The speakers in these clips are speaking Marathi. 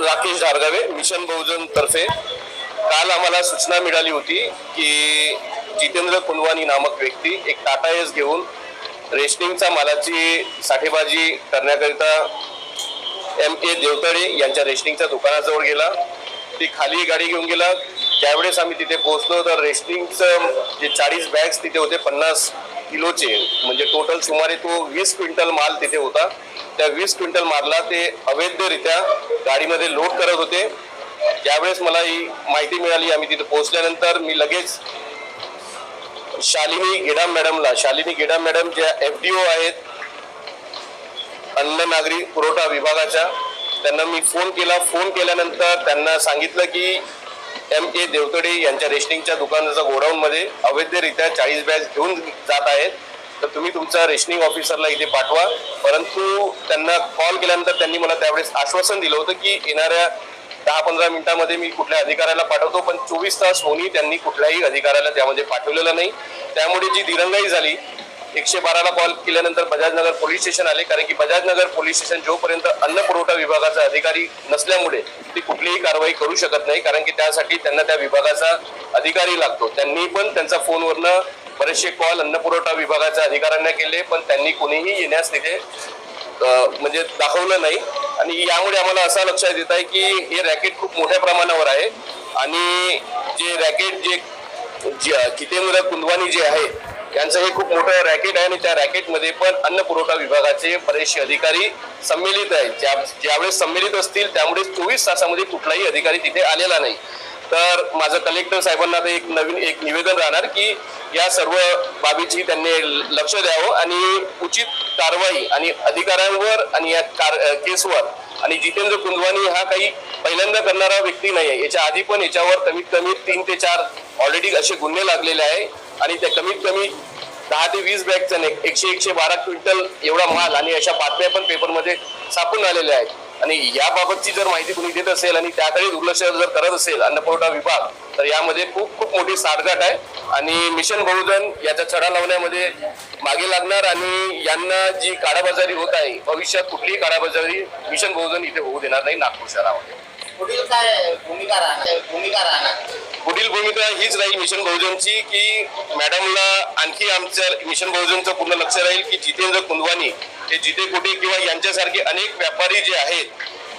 राकेश धारगावे, मिशन बहुजन तर्फे काल आम्हाला सूचना मिळाली होती की जितेंद्र कुंदवानी नामक व्यक्ती एक टाटा एस घेऊन रेशनिंगचा मालाची साठेबाजी करण्याकरिता M.A. देवतळे यांच्या रेशनिंगच्या दुकानाजवळ गेला. ती खाली गाडी घेऊन गेला. त्यावेळेस आम्ही तिथे पोहोचलो तर रेशनिंगचं जे 40 बॅग्स तिथे होते 50 किलोचे, म्हणजे टोटल सुमारे तो 20 क्विंटल माल तिथे होता. त्या 20 क्विंटल मालला ते अवैधरित्या गाडीमध्ये लोड करत होते. त्यावेळेस मला ही माहिती मिळाली. आम्ही तिथे पोहोचल्यानंतर मी लगेच शालिनी गेडाम मॅडम ज्या FDO आहेत अन्न नागरी पुरवठा विभागाच्या, त्यांना मी फोन केला. फोन केल्यानंतर त्यांना सांगितलं की M.A. देवतळे यांच्या रेशनिंगच्या दुकानाच्या गोडाऊन मध्ये अवैधरित्या 40 बॅग घेऊन जात आहेत, तर तुम्ही तुमचा रेशनिंग ऑफिसरला इथे पाठवा. परंतु त्यांना कॉल केल्यानंतर त्यांनी मला त्यावेळेस आश्वासन दिलं होतं की येणाऱ्या 10-15 मिनिटांमध्ये मी कुठल्या अधिकाऱ्याला पाठवतो, पण 24 तास होऊन त्यांनी कुठल्याही अधिकाऱ्याला त्यामध्ये पाठवलेलं नाही. त्यामुळे जी दिरंगाई झाली. 112ला कॉल केल्यानंतर बजाजनगर पोलीस स्टेशन आले, कारण की बजाजनगर पोलीस स्टेशन जोपर्यंत अन्न पुरवठा विभागाचा अधिकारी नसल्यामुळे ती कुठलीही कारवाई करू शकत नाही, कारण की त्यासाठी त्यांना त्या विभागाचा अधिकारी लागतो. त्यांनी पण त्यांचा फोनवरनं बरेचसे कॉल अन्न पुरवठा विभागाच्या अधिकाऱ्यांना केले, पण त्यांनी कोणीही येण्यास तिथे म्हणजे दाखवलं नाही. आणि यामुळे आम्हाला असं लक्षात येत आहे की हे रॅकेट खूप मोठ्या प्रमाणावर आहे. आणि जे रॅकेट जे जितेंद्र कुंदवानी जे आहे यांचं हे खूप मोठं रॅकेट आहे. आणि त्या रॅकेटमध्ये पण अन्न पुरवठा विभागाचे बरेचसे अधिकारी सम्मिलित आहेत. ज्यावेळेस सम्मिलित असतील त्यामुळे 24 तासामध्ये कुठलाही अधिकारी तिथे आलेला नाही. तर माझं कलेक्टर साहेबांना एक निवेदन राहणार की या सर्व बाबीची त्यांनी लक्ष द्यावं आणि उचित कारवाई आणि अधिकाऱ्यांवर आणि या केसवर. आणि जितेंद्र कुंदवानी हा काही पहिल्यांदा करणारा व्यक्ती नाही आहे. याच्या आधी पण याच्यावर कमीत कमी 3 ते 4 ऑलरेडी असे गुन्हे लागलेले आहे. आणि त्या कमीत कमी 10 ते 20 बॅगचा 100-112 क्विंटल एवढा माल आणि अशा बातम्या पण पेपरमध्ये छापून आलेल्या आहेत. आणि याबाबतची जर माहिती कुणी देत असेल आणि त्याकडे दुर्लक्ष जर करत असेल अन्न पुरवठा विभाग, तर यामध्ये खूप मोठी साठगाठ आहे. आणि मिशन बहुजन याचा छडा लावण्यामध्ये मागे लागणार आणि यांना जी काळाबाजारी होत आहे, भविष्यात कुठलीही काळाबाजारी मिशन बहुजन इथे होऊ देणार नाही नागपूर शहरामध्ये. पुढील काय भूमिका राहणार? पुढील भूमिका हीच राहील मिशन बहुजनची की मॅडमला आणखी आमच्या मिशन बहुजनचं पूर्ण लक्ष राहील की जितेंद्र कुंदवानी हे जिते कुठे किंवा यांच्यासारखे अनेक व्यापारी जे आहेत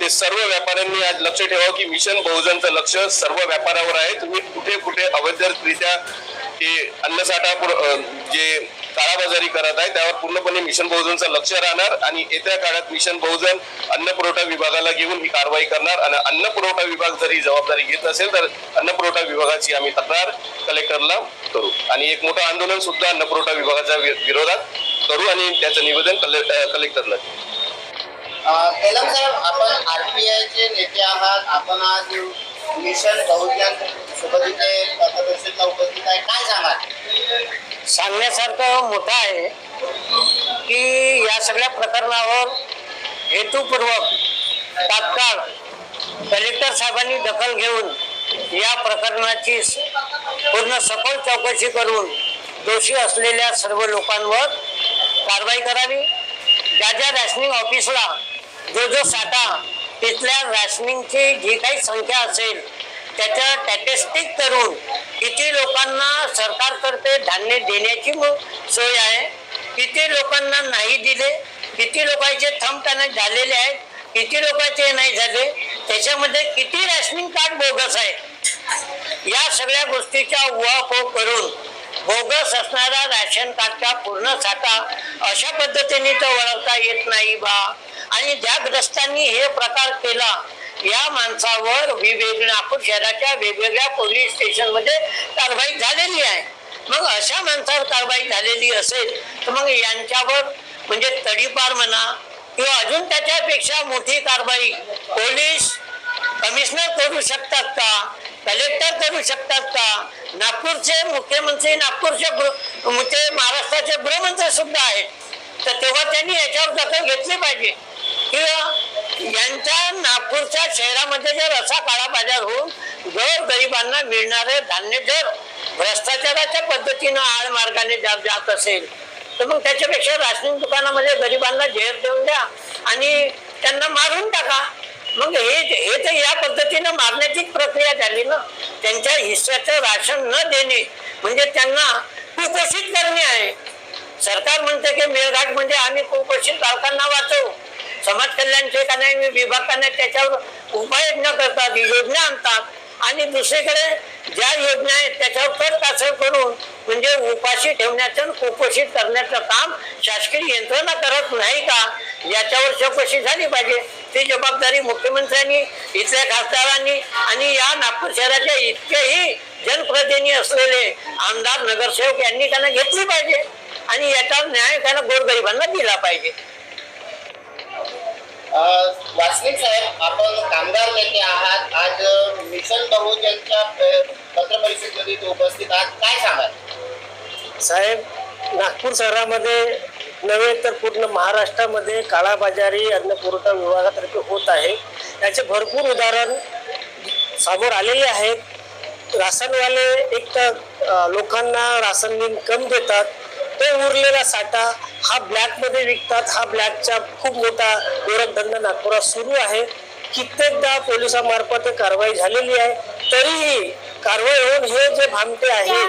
ते सर्व व्यापाऱ्यांनी आज लक्ष ठेवावं की मिशन बहुजनचं लक्ष सर्व व्यापारावर आहे. तुम्ही कुठे कुठे अवैधरित्या हे अन्नसाठा जे काळाबाजारी करत आहे त्यावर पूर्णपणे मिशन बहुजनचं लक्ष राहणार. आणि येत्या काळात मिशन बहुजन अन्न पुरवठा विभागाला घेऊन ही कारवाई करणार. आणि अन्न पुरवठा विभाग जर ही जबाबदारी घेत असेल तर अन्न पुरवठा विभागाची आम्ही तक्रार कलेक्टरला करू आणि एक मोठं आंदोलन सुद्धा अन्न पुरवठा विभागाच्या विरोधात करू आणि त्याचं निवेदन कलेक्टरला देऊ. तेलंग साहेब, आपण RPI चे नेते आहात. आपण आज मिशन बहुजन सोबत इथे पत्रपरिषदेला उपस्थित आहे. काय सांगाल? सांगण्यासारखं मोठं आहे की या सगळ्या प्रकरणावर हेतुपूर्वक तात्काळ कलेक्टर साहेबांनी दखल घेऊन या प्रकरणाची पूर्ण सखोल चौकशी करून दोषी असलेल्या सर्व लोकांवर कारवाई करावी. ज्या रॅशनिंग ऑफिसला जो साठा तिथल्या रॅशनिंगची जी काही संख्या असेल त्याच्या स्टॅटिस्टिक करून किती लोकांना सरकारतर्फे धान्य देण्याची सोय आहे, किती लोकांना नाही दिले, किती लोकांचे थंब त्यांना झालेले आहेत, किती लोकांचे नाही झाले, त्याच्यामध्ये किती रॅशनिंग कार्ड बोगस आहे, या सगळ्या गोष्टीचा उहापोह करून बोगस असणारा रॅशन कार्डचा पूर्ण साठा अशा पद्धतीने तो ओळखता येत नाही बा. आणि ज्या ग्रस्तांनी हे प्रकार केला या माणसावर नागपूर शहराच्या वेगवेगळ्या पोलीस स्टेशनमध्ये कारवाई झालेली आहे. मग अशा माणसावर कारवाई झालेली असेल तर मग यांच्यावर म्हणजे तडीपार म्हणा किंवा अजून त्याच्यापेक्षा मोठी कारवाई पोलीस कमिशनर करू शकतात का, कलेक्टर करू शकतात का, नागपूरचे मुख्यमंत्री, नागपूरचे महाराष्ट्राचे गृहमंत्री सुद्धा आहेत. तर तेव्हा त्यांनी याच्यावर दखल घेतली पाहिजे. किंवा यांच्या नागपूरच्या शहरामध्ये जर असा काळाबाजार होऊन जर गरिबांना मिळणारे धान्य जर भ्रष्टाचाराच्या पद्धतीनं आडमार्गाने जात असेल तर मग त्याच्यापेक्षा राशनिंग दुकानामध्ये गरिबांना झेर देऊन द्या आणि त्यांना मारून टाका. मग हे तर या पद्धतीनं मारण्याची प्रक्रिया झाली ना. त्यांच्या हिस्साचं राशन न देणे म्हणजे त्यांना कुपोषित करणे आहे. सरकार म्हणते की मेळघाट म्हणजे आम्ही कुपोषित बालकांना वाचवू, समाज कल्याणचे का नाही विभाग का नाही त्याच्यावर उपाययोजना करतात, योजना आणतात, आणि दुसरीकडे ज्या योजना आहेत त्याच्यावर कर कासर करून म्हणजे उपाशी ठेवण्याचं कुपोषित करण्याचं काम शासकीय यंत्रणा करत नाही का, याच्यावर चौकशी झाली पाहिजे. ती जबाबदारी मुख्यमंत्र्यांनी, इथल्या खासदारांनी आणि या नागपूर शहराच्या इतकेही जनप्रतिनिधी असलेले आमदार नगरसेवक यांनी त्यांना घेतली पाहिजे आणि याचा न्याय त्यांना गोरगरिबांना दिला पाहिजे. वासनिक साहेब, आपण कामगार नेते आहात. आज मिशन बहुजनच्या पत्रपरिषदेमध्ये उपस्थित आहात, काय सांगाल? साहेब, नागपूर शहरामध्ये नव्हे तर पूर्ण महाराष्ट्रामध्ये काळाबाजारी अन्न पुरवठा विभागातर्फे होत आहे. याचे भरपूर उदाहरण समोर आलेले आहेत. राशनवाले एक तर लोकांना राशन कम देतात, तो उरलेला साठा हा ब्लॅकमध्ये विकतात. हा ब्लॅकचा खूप मोठा गोरखधंदा नागपुरात सुरू आहे. कित्येकदा पोलिसांमार्फत कारवाई झालेली आहे, तरीही कारवाई होऊन हे जे भामटे आहे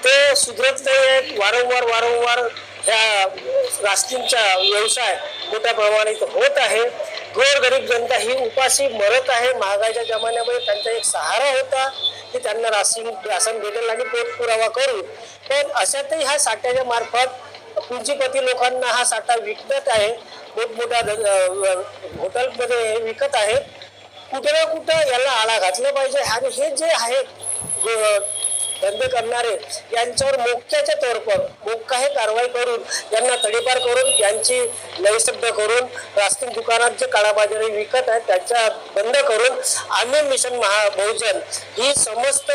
ते सुधरत नाही आहेत. वारंवार ह्या रास्तींचा व्यवसाय मोठ्या प्रमाणात होत आहे. गोरगरीब जनता ही उपाशी मरत आहे. महागाईच्या जमान्यामध्ये त्यांचा एक सहारा होता की त्यांना राशन भेटेल आणि पोट पुरावा करू, पण अशातही ह्या साठ्याच्या मार्फत पुंजीपती लोकांना हा साठा विकत आहे. मोठमोठ्या हॉटेलमध्ये विकत आहे. कुठे ना कुठं याला आळा घातला पाहिजे आणि हे जे आहेत धंदे करणारे यांच्यावर मोक्याच्या तोरपर मोक्का हे कारवाई करून यांना तडीपार करून यांची नैसब्य करून रास्ते दुकानात जे काळाबाजारी विकत आहेत त्याच्या बंद करून आम्ही मिशन बहुजन ही समस्त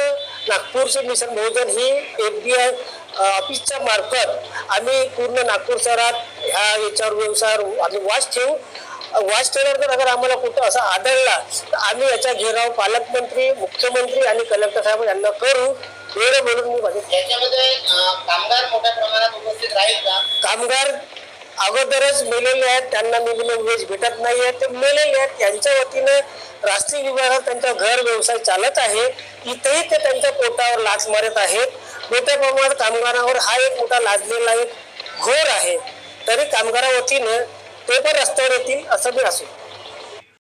नागपूरचे मिशन बहुजन ही FBI ऑफिसच्या मार्फत आम्ही पूर्ण नागपूर शहरात ह्या याच्यावर व्यवसायावर आम्ही वाच ठेवू. वाच ठेवल्यानंतर अगर आम्हाला कुठं असा आढळला तर आम्ही याचा घेराव पालकमंत्री, मुख्यमंत्री आणि कलेक्टर साहेब यांना करू. वेळ बोलून मी माझे याच्यामध्ये कामगार मोठ्या प्रमाणात उपस्थित राहील का? कामगार अगोदरच मेलेले आहेत, त्यांना मिनिमम वेज भेटत नाही आहे, ते मेलेले आहेत. त्यांच्या वतीनं राष्ट्रीय विभागात त्यांचा घर व्यवसाय चालत आहे. इथेही ते त्यांच्या पोटावर लाच मारत आहेत. मोठ्या प्रमाणात कामगारांवर हा एक मोठा लादलेला एक घोर आहे. तरी कामगारा वतीनं ते पण रस्त्यावर येतील असं मी असू.